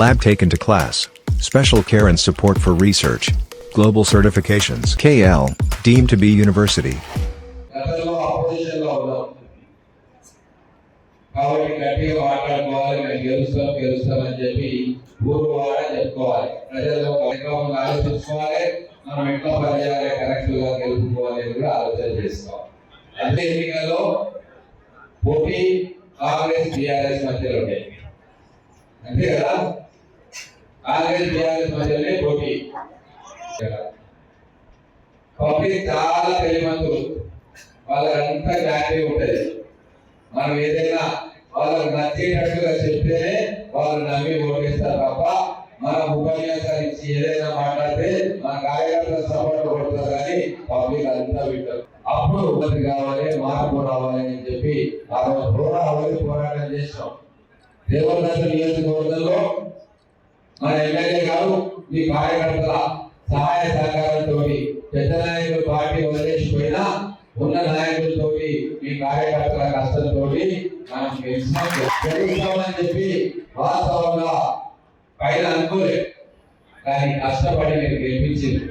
Lab taken to class. Special care and support for research. Global certifications. KL, deemed to be university. గతంలో అపోజిషన్లో ఉన్నాం కాబట్టి గట్టిగా మాట్లాడుకోవాలి, మేము గెలుస్తామని చెప్పి పూర్వవాడ చెప్పుకోవాలి. ప్రజల్లో కార్యక్రమంగా ఆలోచించుకోవాలి, మనం ఎట్లా పనిచేయాలి, కరెక్ట్గా గెలుపుకోవాలి అని కూడా ఆలోచన చేసుకోవాలి. అదే ఎన్నికల్లో పోటీ కాంగ్రెస్ టీఆర్ఎస్ మధ్యలో ఉంటాయి, అంతే కదా. కాంగ్రెస్ టీఆర్ఎస్ మధ్యలోనే పోటీ. పబ్లిక్ చాలా తెలియమంతులు, వాళ్ళకంతా క్లారిటీ ఉంటుంది. మనం ఏదైనా వాళ్ళకి నచ్చేటట్టుగా చెప్తేనే వాళ్ళు నమ్మి ఓటేస్తారు తప్ప మన ఉపన్యాసాలు ఇచ్చి ఏదైనా మాట్లాడితే మన కార్యకర్తలు సపోర్ట్ కొడతారు కానీ పబ్లిక్ అంతా వింటారు. అప్పుడు ఉన్నది కావాలి, మార్పు రావాలి అని చెప్పి ఆ రోజు పోరాటం చేస్తాం. దేవరనగర్ నియోజకవర్గంలో మన ఎమ్మెల్యే గారు మీ కార్యకర్తల సహాయ సహకారంతో పెద్ద నాయకులు పార్టీ వదిలేసిపోయినా ఉన్న నాయకులతో మీ కార్యకర్తల కష్టంతో మనం గెలుస్తామని చెప్పి వాస్తవంగా పైన అనుకోలేదు, కానీ కష్టపడి మీరు గెలిపించారు.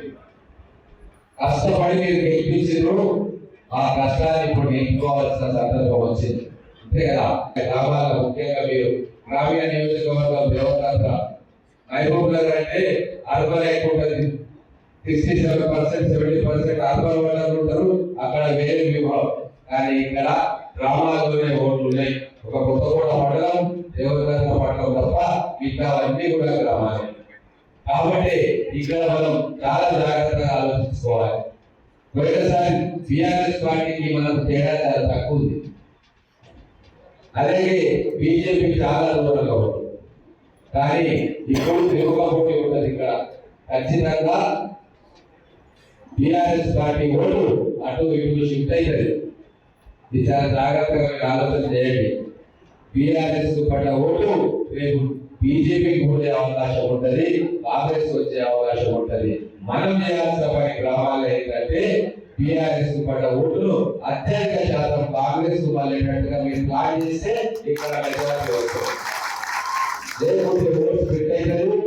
ఆ కష్టాన్ని ఇప్పుడు నిలుపుకోవాల్సిన సందర్భం వచ్చింది, అంతే కదా. గ్రామాల ముఖ్యంగా మీరు గ్రామీణ నియోజకవర్గం దేవరనగర్ మహబూబ్ నగర్ అంటే అర్బన్ ఎక్కువ ఉంటుంది. 67% 70% అర్బన్ ఓటర్లు ఉంటారు, అక్కడ వేరే విభాగం. కానీ ఇక్కడ గ్రామాల్లోనే ఓట్లు ఉన్నాయి. ఒక కొత్తగూడ మండలం, దేవరనగర్ మండలం తప్ప మిగతా అన్ని కూడా గ్రామాలే. కాబట్టి ఇక్కడ మనం చాలా జాగ్రత్తగా ఆలోచించుకోవాలి. పోయినసారి టీఆర్ఎస్ పార్టీకి మనం తేడా చాలా తక్కువ ఉంది, అలాగే బీజేపీ చాలా దూరంగా ఉంటుంది. కానీ ఇప్పుడు తిరుగుబాటు ఉంటుంది. ఇక్కడ ఖచ్చితంగా టీఆర్ఎస్ పార్టీ ఓటు అటు ఇటు షిఫ్ట్ అవుతుంది. ఇది చాలా జాగ్రత్తగా ఆలోచన చేయండి. టీఆర్ఎస్ పడ్డ ఓటు రేపు బీజేపీకి ఉండే అవకాశం ఉంటుంది, కాంగ్రెస్ వచ్చే అవకాశం ఉంటుంది. మనం చేయాల్సిన పని గ్రామాల్లో ఏంటంటే టీఆర్ఎస్ పడ్డ ఓటును అత్యధిక శాతం కాంగ్రెస్ వాళ్ళేటట్టుగా మీరు ప్లాన్ చేస్తే ఇక్కడ మెజారిటీ వస్తుంది. లేకపోతే ఓటు స్ప్లిట్ అవుతుంది,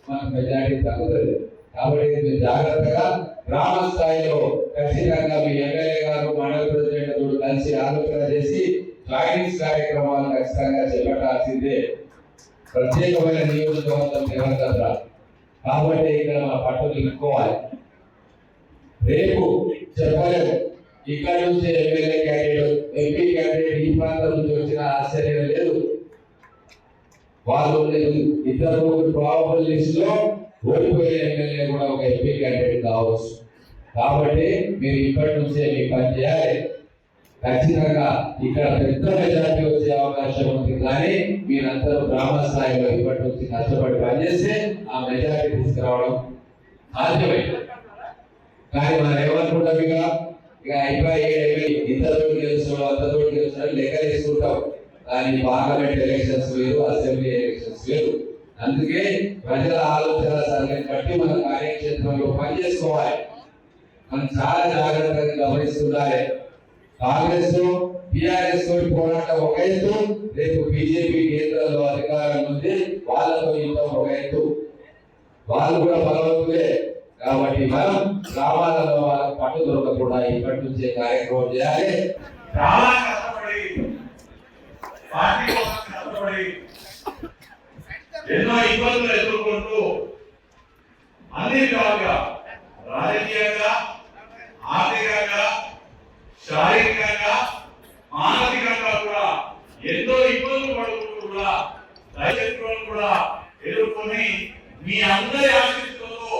మనకు మెజారిటీ తగ్గుతుంది. కాబట్టి మీరు జాగ్రత్తగా గ్రామ స్థాయిలో ఖచ్చితంగా మీ ఎమ్మెల్యే గారు మండల ప్రెసిడెంట్ కలిసి ఆలోచన చేసి జాయినింగ్స్ కార్యక్రమాలు ఖచ్చితంగా చేపట్టాల్సిందే. ప్రత్యేకమైన నియోజకవర్గం దేవరనగర్ కాబట్టి ఇక్కడ మన పట్టులు ఇచ్చుకోవాలి. రేపు చెప్పలేము, ఇక్కడ నుంచి ఎమ్మెల్యే క్యాండిడేట్ ఎంపీ క్యాండిడేట్ ఈ ప్రాంతం నుంచి వచ్చిన ఆశ్చర్యం లేదు. వాళ్ళు ఇద్దరు ప్రాబబుల్ లిస్ట్ లో ఓడిపోయే ఎమ్మెల్యే కూడా ఒక ఎంపీ క్యాండిడేట్ కావచ్చు. కాబట్టి మీరు ఇప్పటి నుంచే మీ పని చేయాలి. ఖచ్చితంగా ఇక్కడ పెద్ద మెజార్టీ వచ్చే అవకాశం ఉంది, కానీ మీరందరూ గ్రామ స్థాయిలో ఇప్పటి నుంచి కష్టపడి పనిచేస్తే ఆ మెజార్టీ తీసుకురావడం సాధ్యమైంది. కానీ మనం ఏమనుకుంటాం, ఇక అయిపోయి ఇంతతోటి గెలుస్తున్నాం అంతతోటి గెలుస్తున్నాం లెక్క తీసుకుంటాం. కానీ పార్లమెంట్ ఎలక్షన్స్ వేరు, అసెంబ్లీ ఎలక్షన్స్ వేరు. అందుకే ప్రజల ఆలోచన సరళిని బట్టి మన కార్యక్షేత్రంలో పనిచేసుకోవాలి. మనం చాలా జాగ్రత్తగా గమనిస్తుండాలి. కాంగ్రెస్ టీఆర్ఎస్ తోటి పోరాటం ఒక ఎత్తు, రేపు బీజేపీ కేంద్రంలో అధికారం ఉంది, వాళ్ళతో యుద్ధం ఒక ఎత్తు. వాళ్ళు కూడా బలవంతులే. కాబట్టి మనం గ్రామాలలో వాళ్ళకి పట్టు దొరకకుండా ఇప్పటి నుంచే కార్యక్రమం చేయాలి. ఎన్నో ఇబ్బందులు ఎదుర్కొంటూ అన్ని విధాలుగా రాజకీయంగా, ఆర్థికంగా, శారీరకంగా, మానసికంగా కూడా ఎన్నో ఇబ్బందులు పడుకుంటూ కూడా రైతులను కూడా ఎదుర్కొని మీ అందరి ఆశీస్సులతో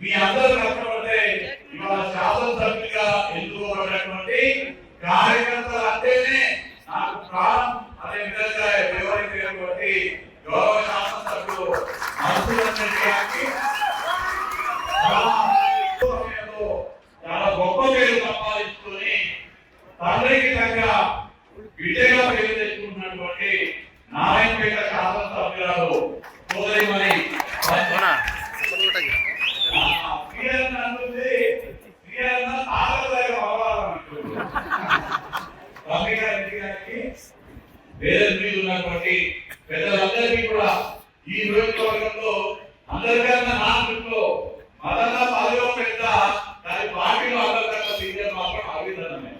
మీ అందరూ కష్టపడితే ఇవాళ శాసనసభ్యులుగా ఎన్నుకోబడినటువంటి కార్యకర్తలు అంటేనే నాకు ప్రాణం అనే విధంగా వివరించినటువంటి గౌరవ శాసనసభ్యులు మనసులన్నిటికీ చాలా గొప్ప పేరు సంపాదించుకొని తండ్రికి తగ్గ బిడ్డగా పేరు తెచ్చుకున్నటువంటి నారాయణపేట శాసనసభ్యురాలు సోదరిమణి వేరే ఉన్నటువంటి పెద్దలందరికీ కూడా ఈ రోజు నియోజకవర్గంలో అందరికన్నా నా దృష్టిలో మదన్న పదవిలో పెద్ద దాని పార్టీలో అందరికన్నా సీనియర్ మాత్రం అరవింద్ అన్నమే.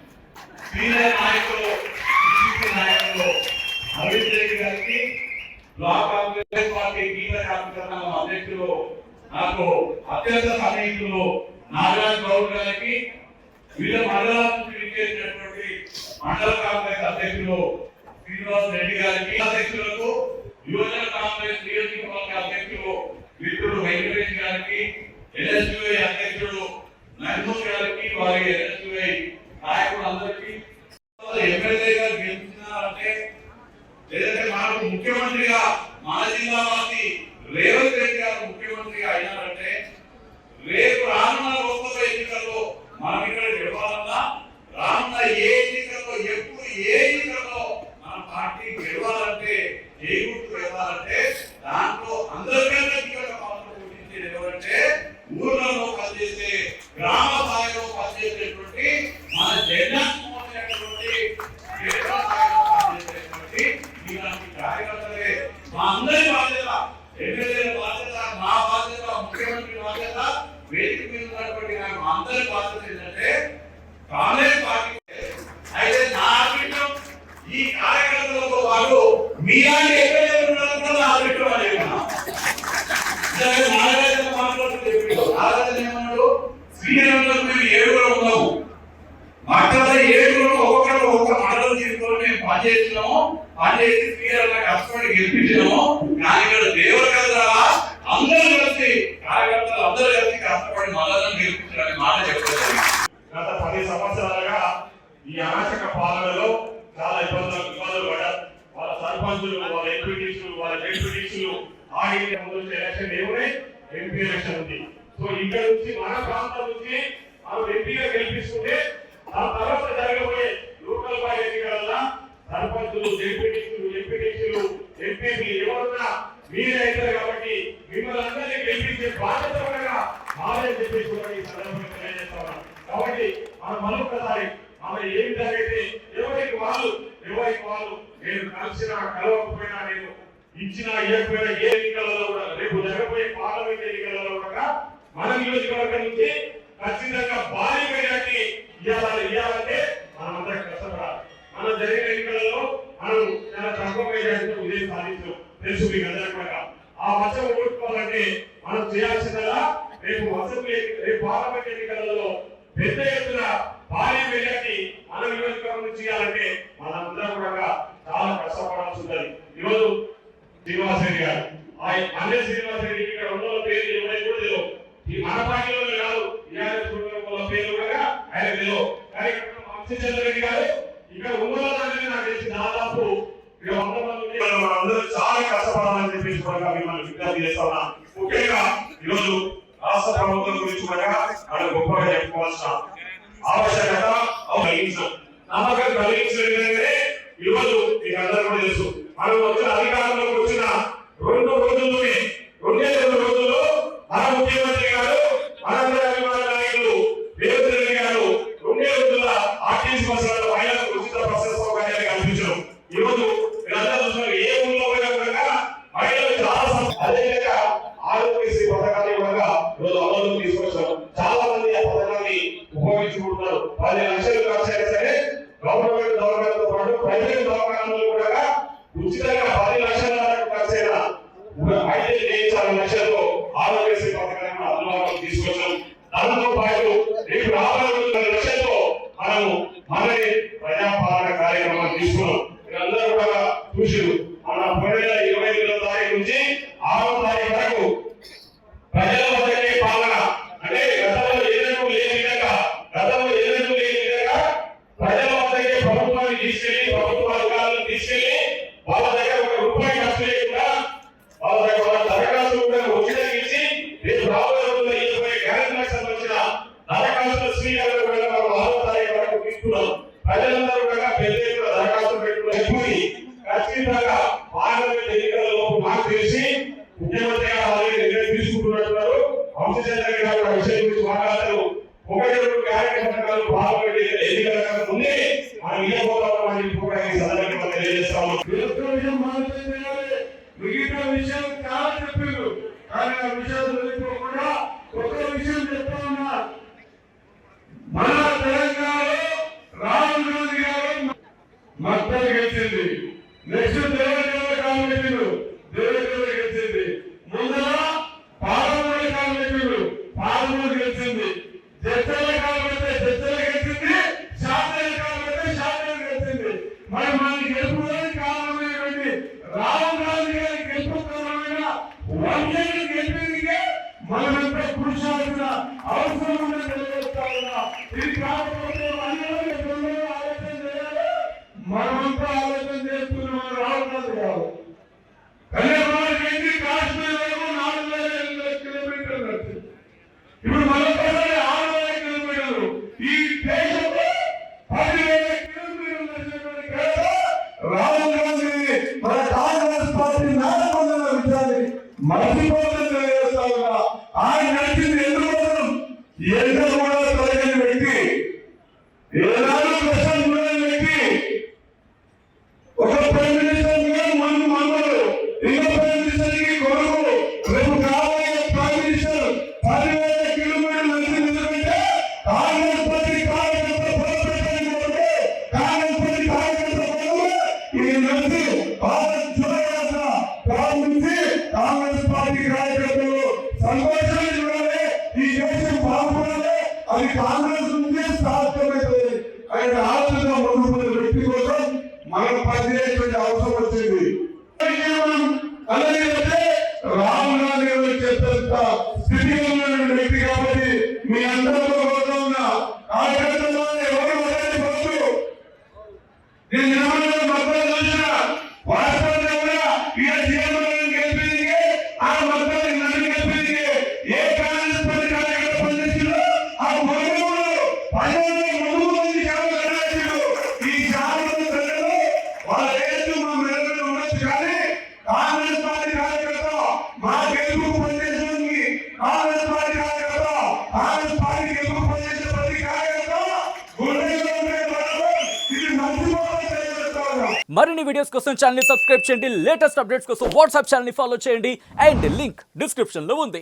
సీనియర్ నాయకులు నాయకులు అరవింద్ రెడ్డి గారికి బ్లాక్ కాంగ్రెస్ పార్టీ గీత కార్యక్రమ అధ్యక్షులు నాకు అత్యంత సన్నిహితులు నారాయణ గౌడ్ గారికి, వివిధ మండలాల నుంచి విచ్చేసినటువంటి మండల కాంగ్రెస్ అధ్యక్షులు శ్రీనివాస్ రెడ్డి గారికి, అధ్యక్షులకు యువజన కాంగ్రెస్ నియోజకవర్గ అధ్యక్షులు మిత్రుడు వెంకటేష్ గారికి, ఎన్ఎస్యుఐ అధ్యక్షుడు నరసింహ గారికి, వారి ఎన్ఎస్యుఐ నాయకులందరికీ, ఎమ్మెల్యేగా గెలిచినారంటే లేదంటే మనకు ముఖ్యమంత్రిగా మన జిల్లా వాసి రేవంత్ రెడ్డి గారు ముఖ్యమంత్రిగా అయినారంటే రేపు రానున్న లోక్సభ ఎన్నికల్లో మనం ఇక్కడ గెలవాలన్నా రానున్న ఏ ఎన్నికల్లో ఎప్పుడు ఏ ఎన్నికల్లో మన పార్టీ గెలవాలంటే ఏ గుర్తు గెలవాలంటే దాంట్లో అందరికన్నా కీలక పాత్ర పోషించేది ఎవరంటే ఊర్లలో పనిచేసే గ్రామ స్థాయిలో పనిచేసేటువంటి మన జెండా కార్యకర్తలే మా అందరి బాధ్యత, ఎమ్మెల్యేల బాధ్యత, నా బాధ్యత, ముఖ్యమంత్రి బాధ్యత, వేదిక మీద ఉన్నటువంటి మా అందరి బాధ్యత ఏంటంటే కాంగ్రెస్ పార్టీ. అయితే నా అభిప్రాయం ఈ కార్యకర్తలతో పాటు మీలాంటి ఎమ్మెల్యేలు ఉండడం కూడా నా అభిప్రాయం ఏమన్నాడు, శ్రీరంగంలో మేము 7 ఉన్నాము, మధ్యలో 7 ఒక్కొక్కరు ఒక్కొక్క మండలం తీసుకొని మేము పనిచేస్తున్నాము, పనిచేసి శ్రీరంగ కష్టపడి గెలిపించినాము. కానీ ఇక్కడ దేవరకథ అందరూ కలిసి కార్యకర్తలు అందరూ కలిసి కష్టపడి మండలం గెలిపించడానికి మాట చెప్తారు. గత 10 సంవత్సరాలుగా ఈ అరాచక పాలనలో చాలా ఇబ్బందులు పడ్డారు. వాళ్ళ సర్పంచులు, వాళ్ళ ఎంపీటీసీలు, వాళ్ళ జెడ్పీటీసీలు ఆడిన ముందు ఎలక్షన్ ఏమున్నాయి, ఎంపీ ఎలక్షన్ ఉంది. సో ఇక్కడ నుంచి మన ప్రాంతం నుంచి మనం ఎంపీగా గెలిపిస్తుంటే ఆ తర్వాత జరగబోయే లోకల్ బాడీ ఎన్నికల సర్పంచులు, జెడ్పీటీసీలు, ఎంపీటీసీలు, ఎంపీలు ఎవరున్నా మీరే అవుతారు. కాబట్టి మిమ్మల్ని అందరినీ గెలిపించే బాధ్యత కూడా మాదని చెప్పేసి కూడా ఈ సందర్భంగా తెలియజేస్తాం. కాబట్టి మనం మరొకసారి మనం ఏ విధంగా అయితే ఎవరికి వాళ్ళు నేను కలిసినా కలవకపోయినా, నేను ఇచ్చినా ఇవ్వకపోయినా ఏ ఎన్నికలలో కూడా రేపు జరగబోయే పార్లమెంట్ ఎన్నికలలో కూడా మన నియోజకవర్గం నుంచి ఖచ్చితంగా భారీ మెజార్టీ ఇవ్వాలంటే మనం అందరం కష్టపడాలి. మనం జరిగిన ఎన్నికలలో మనం చాలా తక్కువ మెజార్టీతో విజయం సాధించాం తెలుసు మీకు అందరికీ కూడా. ఆ మచ్చం ఓడుకోవాలంటే మనం చేయాల్సిందల్లా రేపు పార్లమెంట్ ఎన్నికలలో పెద్ద ఎత్తున భారీ మెజార్టీ మన నియోజకవర్గం నుంచి ఇవ్వాలంటే మనందరం కూడా చాలా కష్టపడాల్సి ఉంటుంది. ఈరోజు శ్రీనివాసరెడ్డి గారు, అదే శ్రీనివాసరెడ్డి ఇక్కడ ఉన్న పేరు ఎవరైనా కూడా తెలియదు. ఈ మన పార్టీలో కాదు, టీఆర్ఎస్ పేరు కూడా ఆయన తెలియదు. కానీ వంశీచంద్రరెడ్డి గారు ఇక్కడ ఉన్నవాళ్ళందరినీ నాకు తెలిసి దాదాపు ఇక్కడ 100 మంది అందరూ చాలా కష్టపడాలని చెప్పేసి కూడా మిమ్మల్ని విజ్ఞప్తి చేస్తా ఉన్నా. ముఖ్యంగా ఈరోజు రాష్ట్ర ప్రభుత్వం గురించి కూడా మనం గొప్పగా చెప్పుకోవాల్సిన ఆవశ్యకత నమ్మకం కలిగించే ఈరోజు మీకు అందరూ కూడా తెలుసు. మనం వచ్చిన అధికారంలోకి వచ్చిన 2 రోజుల్లోనే 2 రోజుల్లో మన ముఖ్యమంత్రి గారు, మనందరి అభిమాన నాయకులు రేవంత్ రెడ్డి గారు 2 రోజుల ఆర్టీసీ బస్సులలో మహిళలకు ఉచిత బస్సు సౌకర్యాన్ని కల్పించడం. ఈరోజు మీరందరూ చూస్తున్నారు, ఏ ఊళ్ళో పోయినా కూడా మహిళలు చాలా అదేవిధంగా ఆరోగ్యశ్రీ పథకాన్ని కూడా ఈరోజు అమలు తీసుకొచ్చాం. చాలా మంది ఆ పథకాన్ని ఉపయోగించుకుంటున్నారు. 10 లక్షలు ఖర్చు అయినా సరే గవర్నమెంట్ దవాఖానతో పాటు ప్రైవేట్ దవాఖానాలు కూడా ఉచితంగా 10 లక్షల వరకు ఖర్చు అయిన 5 లక్షలతో ఆరోగ్యశ్రీ పథకాన్ని అందుబాటులోకి తీసుకొచ్చాం. దాంతో పాటు రేపు రాబోయే 10 లక్షలతో మనము మనని ప్రజాపాలన కార్యక్రమాన్ని తీసుకున్నాం. మీరందరూ కూడా చూసారు. మన 2022వ తారీఖు నుంచి 6వ తారీఖు వరకు ప్రజల వద్దకే పాలన అంటే గతంలో ఏదైనా లేని విధంగా ప్రజల వద్దకే ప్రభుత్వాన్ని తీసుకెళ్లి, ప్రభుత్వ అధికారులను తీసుకెళ్లి వాళ్ళ దగ్గర 1 రూపాయి ఖర్చు లేకుండా వాళ్ళ దగ్గర దరఖాస్తులు కూడా ఉచితంగా ఇచ్చి రేపు రాబోయే రోజుల్లో ఇవ్వబోయే గ్యారెంటీలకు సంబంధించిన దరఖాస్తుల స్వీకరణ కూడా మనం 6వ తారీఖు వరకు తీసుకున్నాం. ప్రజలందరూ కూడా పెద్ద ఎత్తున దరఖాస్తులు పెట్టుకుని ఖచ్చితంగా పార్లమెంట్ ఎన్నికలలో నాకు తెలిసి ముఖ్యమంత్రి గారు ఆల్రెడీ నిర్ణయం తీసుకుంటున్నారు. వంశీచంద్రరెడ్డి గారు ఆ విషయం గురించి మాట్లాడతారు. 1-2 కార్యక్రమాలు పార్లమెంట్ ఎన్నికల ముందే మనం ఇవ్వబోతామని కూడా ఈ సందర్భంగా తెలియజేస్తాము. మిగతా విషయం చాలా చెప్పి విషయాలు తెలియకోకుండా ఒక విషయం చెప్తా ఉన్నా. మన తెలంగాణలో రాహుల్ గాంధీ గారు మక్తల్ గెలిచింది. నెక్స్ట్ దేవదేవ కాంగ్రెస్ దేవదేవ గెలిచింది. ముందర పాలమూరు కాంగ్రెస్ పాలమూరు గెలిచింది. జడ్చల కాంగ్రెస్ జడ్చల గెలిచింది. శాసన కాంగ్రెస్ శాసన గెలిచింది. మరి మనకి గెలుపుకోవడానికి కారణమైనటువంటి రాహుల్ గాంధీ గారి గెలుపు కారణమైన వందేళ్ళు గెలిపిందికే మనమంతా కృషి చేయాల్సిన అవసరం ఉందని తెలియజేస్తా ఉన్నా. ఇది కాకపోతే ఆలోచన చేయాలి. మనమంతా ఆలోచన చేస్తున్నాం. రాహుల్ గాంధీ గారు కన్యాకుమారి కాశ్మీర్ వరకు 4,000 కిలోమీటర్లు వచ్చింది. ఇప్పుడు మరొకసారి 6,000 కిలోమీటర్లు. ఈ దేశంలో 10,000 కిలోమీటర్లు వచ్చినటువంటి ఘనత రాహుల్ గాంధీ మన కాంగ్రెస్ పార్టీ నాయకుల విషయాన్ని మర్చిపోతుందని తెలియజేస్తా ఉన్నా. ఆయన నడిచింది ఎందుకోసం? ఎంత కూడా తొలగిన వ్యక్తి, ఏనాడు కష్టం చూడని వ్యక్తి, ఒక ప్రైమ్ మినిస్టర్ మనవడు, ఇంకో ప్రైమ్ మినిస్టర్ కి కొడుకు, రేపు కాబోయే ప్రైమ్ మినిస్టర్ 10,000 కిలోమీటర్లు నడిచింది. ఎందుకంటే కాంగ్రెస్ పార్టీ కార్యకర్త పొరపెట్టడానికి కాంగ్రెస్ పార్టీ కార్యకర్త ఈ నడిచి భారత్ చూడవలసిన ప్రారంభించి కాంగ్రెస్ పార్టీ కార్యకర్తలు సంతోషాన్ని చూడాలి. ఈ దేశం బాగుపడాలి. అది కాంగ్రెస్ నుంచే సాధ్యమవుతుంది. ఆయన ఆలోచన ముందుకున్న వ్యక్తి కోసం మనం పనిచేయటువంటి అవసరం వచ్చింది. అలాగే రాహుల్ గాంధీ గారు చెప్పేంత స్థితిలో ఉన్నటువంటి వ్యక్తి కాబట్టి మీ అందరితో కోరుతా ఉన్నా. కార్యకర్తల్లో ఎవరు వదలని పోతూ నేను నిలబడిన మద్దతు చూసిన వాస్తవంగా కూడా ఇక జీవనాన్ని గెలిపింది ఆ మద్దతు నన్ను గెలిపింది. ఏ కాంగ్రెస్ పార్టీ కార్యకర్త పనిచేసిందో ఆ మొదలు పన్నెండు మంది శాసనసభ్యులు ఈ శాసన ప్రజలు వాళ్ళ రేటు మా మెరుగులు ఉండొచ్చు. కానీ కాంగ్రెస్ పార్టీ కార్యకర్త మా గెలుపు పనిచేయడానికి కాంగ్రెస్ పార్టీ కార్యకర్త కాంగ్రెస్ పార్టీ గెలుపు పనిచేసే ప్రతి కార్యకర్త గుండెల్లో ఉండే బలం ఇది మర్చిపోవాలని తెలియజేస్తా ఉన్నా. మరిన్ని వీడియోస్ కోసం ఛానల్ ని సబ్స్క్రైబ్ చేయండి. లేటెస్ట్ అప్డేట్స్ కోసం వాట్సాప్ ఛానల్ ని ఫాలో చేయండి. అండ్ లింక్ డిస్క్రిప్షన్ లో ఉంది.